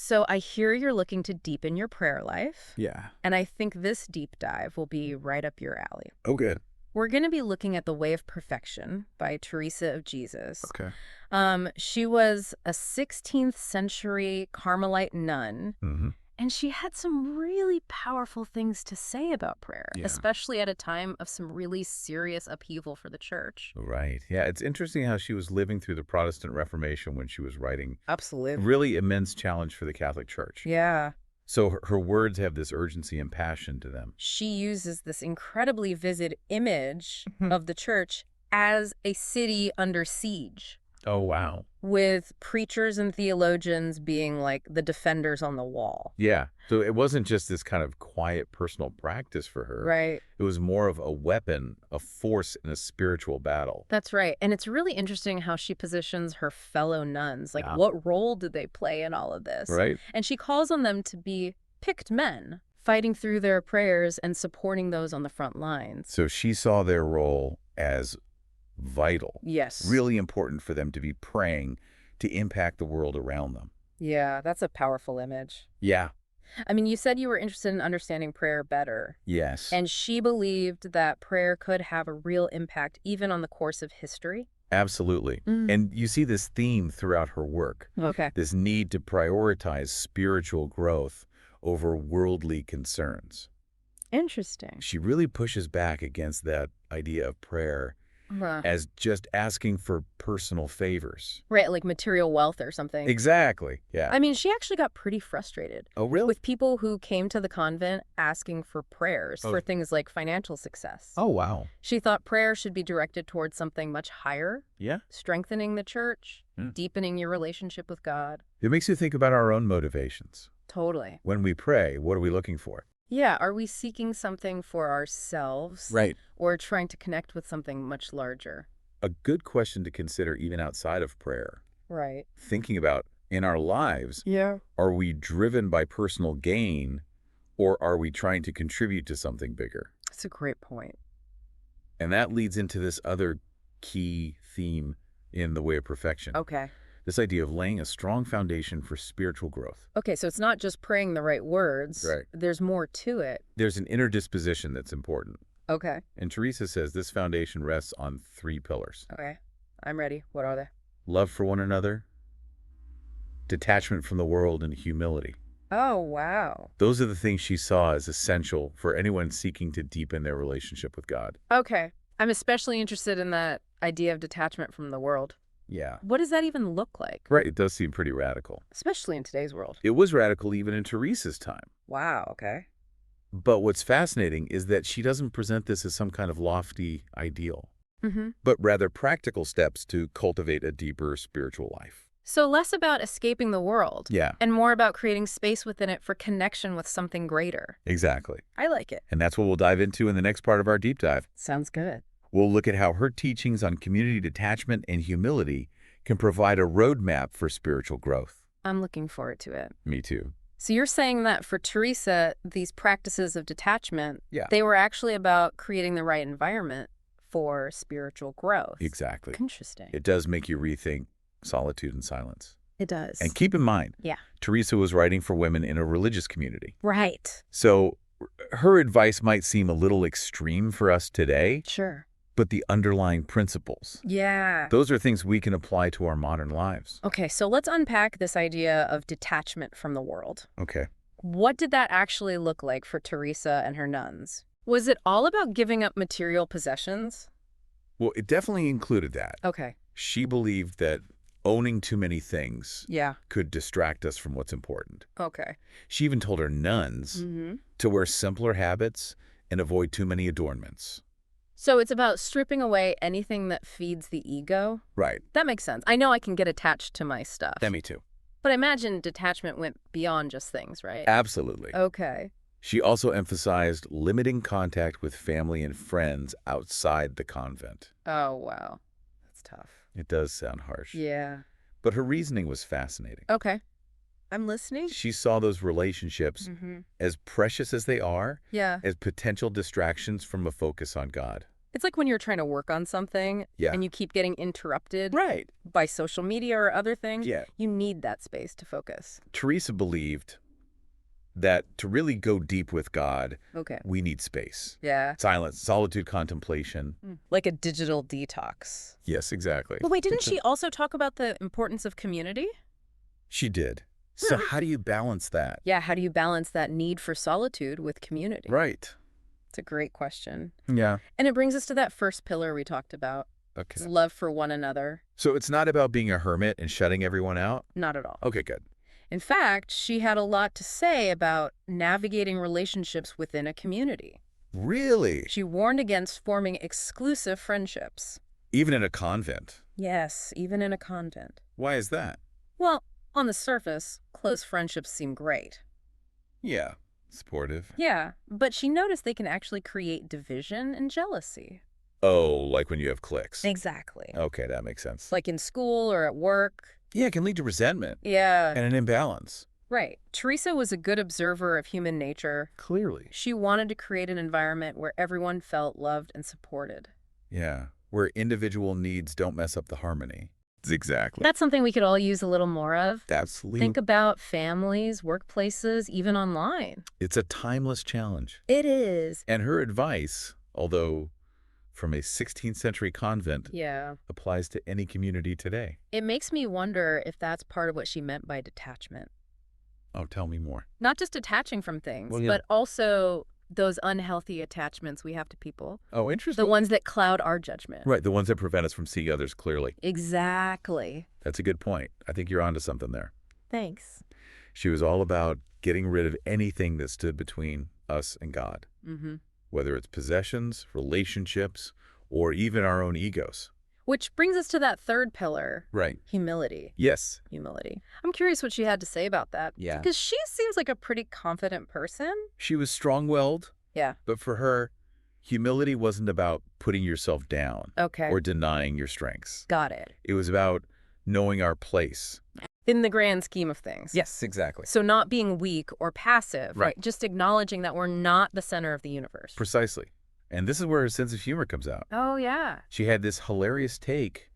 So I hear you're looking to deepen your prayer life, Yeah. and I think this deep dive will be right up your alley. Oh, good. We're going to be looking at The Way of Perfection by Teresa of Jesus. Okay. She was a 16th century Carmelite nun, Mm-hmm. and she had some really powerful things to say about prayer, Yeah. especially at a time of some really serious upheaval for the church. Right. Yeah, it's interesting how she was living through the Protestant Reformation when she was writing Absolutely. really immense challenge for the Catholic Church. Yeah. So her words have this urgency and passion to them. She uses this incredibly vivid image Mhm. of the church as a city under siege, Oh, wow. with preachers and theologians being like the defenders on the wall. Yeah. So it wasn't just this kind of quiet personal practice for her. Right. It was more of a weapon, a force in a spiritual battle. That's right. And it's really interesting how she positions her fellow nuns. Like, Yeah. what role did they play in all of this? Right? And she calls on them to be picked men, fighting through their prayers and supporting those on the front lines. So she saw their role as vital. Yes. Really important for them to be praying to impact the world around them. Yeah, that's a powerful image. Yeah. I mean, you said you were interested in understanding prayer better. Yes. And she believed that prayer could have a real impact even on the course of history. Absolutely. Mm. And you see this theme throughout her work, Okay. this need to prioritize spiritual growth over worldly concerns. Interesting. She really pushes back against that idea of prayer as just asking for personal favors. Right, like material wealth or something. Exactly. Yeah. I mean, she actually got pretty frustrated Oh, really? with people who came to the convent asking for prayers Oh. for things like financial success. Oh, wow. She thought prayer should be directed towards something much higher, Yeah. strengthening the church, Hmm. deepening your relationship with God. It makes you think about our own motivations. Totally. When we pray, what are we looking for? Yeah, are we seeking something for ourselves? Right. Or trying to connect with something much larger? A good question to consider even outside of prayer. Right. Thinking about in our lives, Yeah. are we driven by personal gain or are we trying to contribute to something bigger? That's a great point. And that leads into this other key theme in The Way of Perfection. Okay. This idea of laying a strong foundation for spiritual growth. Okay, so it's not just praying the right words. Right. There's more to it. There's an inner disposition that's important. Okay. And Teresa says this foundation rests on 3 pillars. Okay. I'm ready. What are they? Love for one another, detachment from the world, and humility. Oh, wow. Those are the things she saw as essential for anyone seeking to deepen their relationship with God. Okay. I'm especially interested in that idea of detachment from the world. Yeah. What does that even look like? Right, it does seem pretty radical. Especially in today's world. It was radical even in Teresa's time. Wow, okay. But what's fascinating is that she doesn't present this as some kind of lofty ideal, Mm-hmm. but rather practical steps to cultivate a deeper spiritual life. So less about escaping the world. Yeah, And more about creating space within it for connection with something greater. exactly. I like it. And that's what we'll dive into in the next part of our deep dive. Sounds good. We'll look at how her teachings on community detachment and humility can provide a roadmap for spiritual growth. I'm looking forward to it. Me too. So you're saying that for Teresa, these practices of detachment, Yeah. they were actually about creating the right environment for spiritual growth. Exactly. Interesting. It does make you rethink solitude and silence. It does. And keep in mind, Yeah. Teresa was writing for women in a religious community. Right. So her advice might seem a little extreme for us today, Sure. but the underlying principles, Yeah. those are things we can apply to our modern lives. Okay, so let's unpack this idea of detachment from the world. Okay. What did that actually look like for Teresa and her nuns? Was it all about giving up material possessions? Well, it definitely included that. Okay. She believed that owning too many things Yeah. could distract us from what's important. Okay. She even told her nuns Mm-hmm. to wear simpler habits and avoid too many adornments. So it's about stripping away anything that feeds the ego? Right. That makes sense. I know I can get attached to my stuff. That me too. But I imagine detachment went beyond just things, right? Absolutely. Okay. She also emphasized limiting contact with family and friends outside the convent. Oh, wow. That's tough. It does sound harsh. Yeah. But her reasoning was fascinating. Okay. I'm listening. She saw those relationships Mm-hmm. as precious as they are, Yeah. as potential distractions from a focus on God. It's like when you're trying to work on something Yeah. and you keep getting interrupted Right. by social media or other things. Yeah. You need that space to focus. Teresa believed that to really go deep with God, Okay. we need space. Yeah. Silence, solitude, contemplation. Like a digital detox. Yes, exactly. But wait, didn't she also talk about the importance of community? She did. So how do you balance that? Yeah, how do you balance that need for solitude with community? Right. It's a great question. Yeah. And it brings us to that first pillar we talked about. Okay. It's love for one another. So it's not about being a hermit and shutting everyone out? Not at all. Okay, good. In fact, she had a lot to say about navigating relationships within a community. Really? She warned against forming exclusive friendships. Even in a convent? Yes, even in a convent. Why is that? Well, on the surface, close friendships seem great. Yeah. Supportive. Yeah, but she noticed they can actually create division and jealousy. Oh, like when you have cliques. Exactly. Okay, that makes sense. Like in school or at work. Yeah, it can lead to resentment Yeah. and an imbalance. Right. Teresa was a good observer of human nature. Clearly. She wanted to create an environment where everyone felt loved and supported. Yeah, where individual needs don't mess up the harmony. Exactly. That's something we could all use a little more of. Absolutely. Think about families, workplaces, even online. It's a timeless challenge. It is. And her advice, although from a 16th century convent, Yeah. applies to any community today. It makes me wonder if that's part of what she meant by detachment. Oh, tell me more. Not just detaching from things, Well, yeah. but also those unhealthy attachments we have to people. Oh, interesting. The ones that cloud our judgment. Right, the ones that prevent us from seeing others clearly. Exactly. That's a good point. I think you're onto something there. Thanks. She was all about getting rid of anything that stood between us and God, Mm-hmm. whether it's possessions, relationships, or even our own egos. Which brings us to that third pillar, Right. humility. Yes. Humility. I'm curious what she had to say about that. Yeah. Because she seems like a pretty confident person. She was strong-willed, Yeah. but for her, humility wasn't about putting yourself down Okay. or denying your strengths. Got it. It was about knowing our place. In the grand scheme of things. Yes, exactly. So not being weak or passive, Right. Just acknowledging that we're not the center of the universe. Precisely. And this is where her sense of humor comes out. Oh, yeah. She had this hilarious take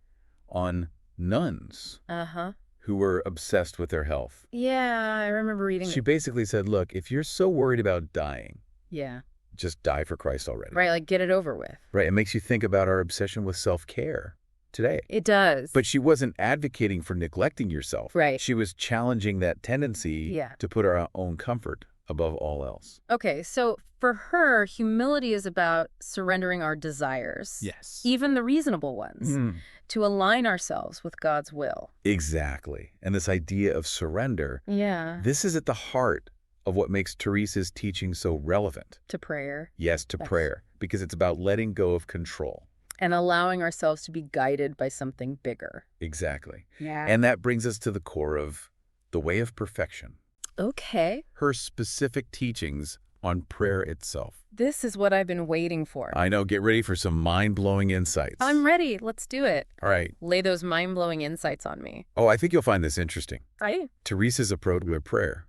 on nuns Uh-huh. who were obsessed with their health. Yeah, I remember reading She it. basically said, look, if you're so worried about dying, Yeah. just die for Christ already. Right, like get it over with. Right. It makes you think about our obsession with self-care today. It does. But she wasn't advocating for neglecting yourself. Right. She was challenging that tendency Yeah. to put our own comfort above all else. Okay, so for her, humility is about surrendering our desires. Yes. Even the reasonable ones. To align ourselves with God's will. Exactly. And this idea of surrender, Yeah. this is at the heart of what makes Teresa's teaching so relevant. To prayer. Yes, to prayer, because it's about letting go of control. And allowing ourselves to be guided by something bigger. Exactly. Yeah. And that brings us to the core of the way of perfection. Okay. Her specific teachings on prayer itself. This is what I've been waiting for. I know, get ready for some mind-blowing insights. I'm ready. Let's do it. All right. Lay those mind-blowing insights on me. Oh, I think you'll find this interesting. Right? Teresa's approach to prayer.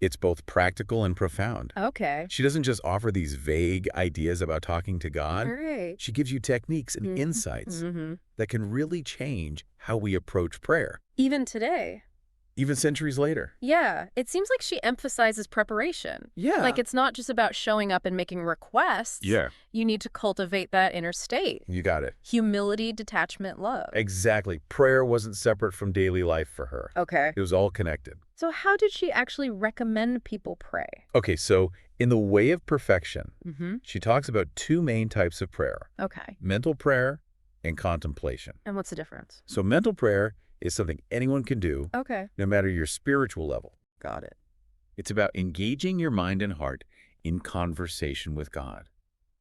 It's both practical and profound. Okay. She doesn't just offer these vague ideas about talking to God. All right. She gives you techniques and insights that can really change how we approach prayer, Even today. even centuries later. Yeah. It seems like she emphasizes preparation. Yeah. Like it's not just about showing up and making requests. Yeah. You need to cultivate that inner state. You got it. Humility, detachment, love. Exactly. Prayer wasn't separate from daily life for her. Okay. It was all connected. So how did she actually recommend people pray? Okay, so in the way of perfection, Mm-hmm. she talks about two main types of prayer, Okay. mental prayer and contemplation. And what's the difference? So mental prayer is something anyone can do, Okay. no matter your spiritual level. Got it. It's about engaging your mind and heart in conversation with God.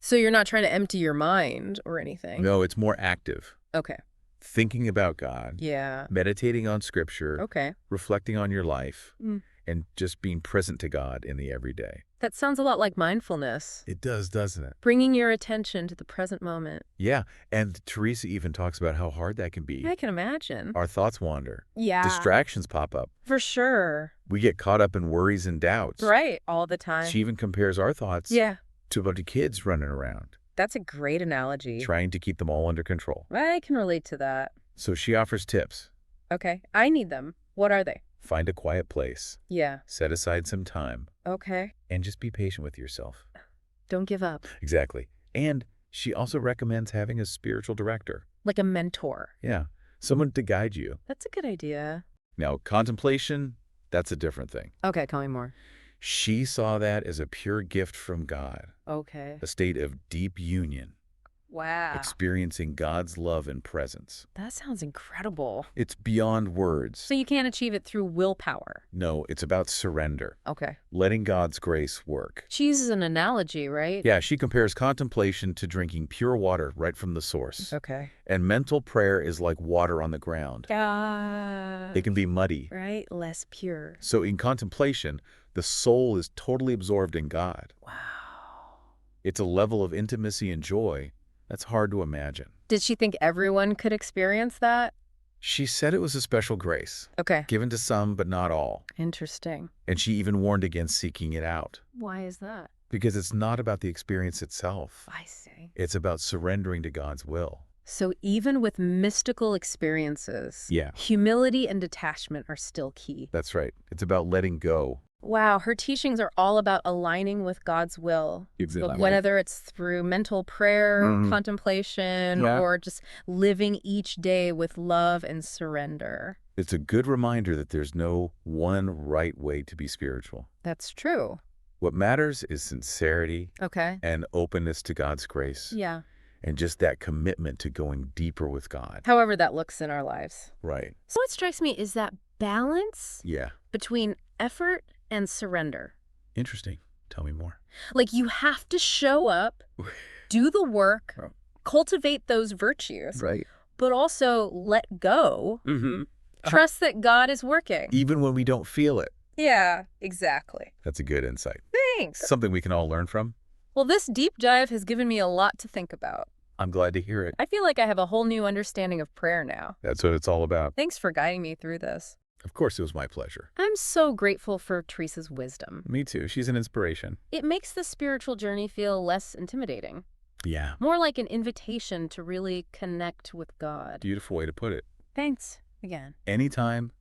So you're not trying to empty your mind or anything? No, it's more active. Okay. Thinking about God, Yeah. meditating on Scripture, Okay. reflecting on your life, Mm. and just being present to God in the everyday. That sounds a lot like mindfulness. It does, doesn't it? Bringing your attention to the present moment. Yeah, and Teresa even talks about how hard that can be. I can imagine. Our thoughts wander. Yeah. Distractions pop up. For sure. We get caught up in worries and doubts. Right. All the time. She even compares our thoughts Yeah. to a bunch of kids running around. That's a great analogy. trying to keep them all under control. I can relate to that. So she offers tips. Okay, I need them. What are they? Find a quiet place, Yeah. set aside some time, Okay. and just be patient with yourself. Don't give up. Exactly. And she also recommends having a spiritual director. Like a mentor. Yeah, someone to guide you. That's a good idea. Now, contemplation, that's a different thing. Okay, tell me more. She saw that as a pure gift from God, Okay. a state of deep union, Wow. experiencing God's love and presence. That sounds incredible. It's beyond words. So you can't achieve it through willpower. No, it's about surrender, Okay. letting God's grace work. She uses an analogy, right? Yeah, she compares contemplation to drinking pure water right from the source. Okay. And mental prayer is like water on the ground. It It can be muddy. right? Less pure. So in contemplation, the soul is totally absorbed in God. Wow. It's a level of intimacy and joy that's hard to imagine. Did she think everyone could experience that? She said it was a special grace, Okay. given to some but not all. Interesting. And she even warned against seeking it out, Why is that? because it's not about the experience itself. I see. It's about surrendering to God's will. So even with mystical experiences, Yeah. humility and detachment are still key. That's right. It's about letting go. Wow, her teachings are all about aligning with God's will. Exactly. Whether it's through mental prayer, Mhm. contemplation, Yeah. or just living each day with love and surrender. It's a good reminder that there's no one right way to be spiritual. That's true. What matters is sincerity Okay. and openness to God's grace, Yeah. and just that commitment to going deeper with God. However that looks in our lives. Right. So what strikes me is that balance Yeah. between effort and surrender. Interesting. Tell me more. Like you have to show up, do the work, Oh. cultivate those virtues, Right. but also let go. Mm-hmm. Trust that God is working. Even when we don't feel it. Yeah, exactly. That's a good insight. Thanks. Something we can all learn from. Well, this deep dive has given me a lot to think about. I'm glad to hear it. I feel like I have a whole new understanding of prayer now. That's what it's all about. Thanks for guiding me through this. Of course, it was my pleasure. I'm so grateful for Teresa's wisdom. Me too. She's an inspiration. It makes the spiritual journey feel less intimidating, Yeah. more like an invitation to really connect with God. Beautiful way to put it. Thanks again. Anytime.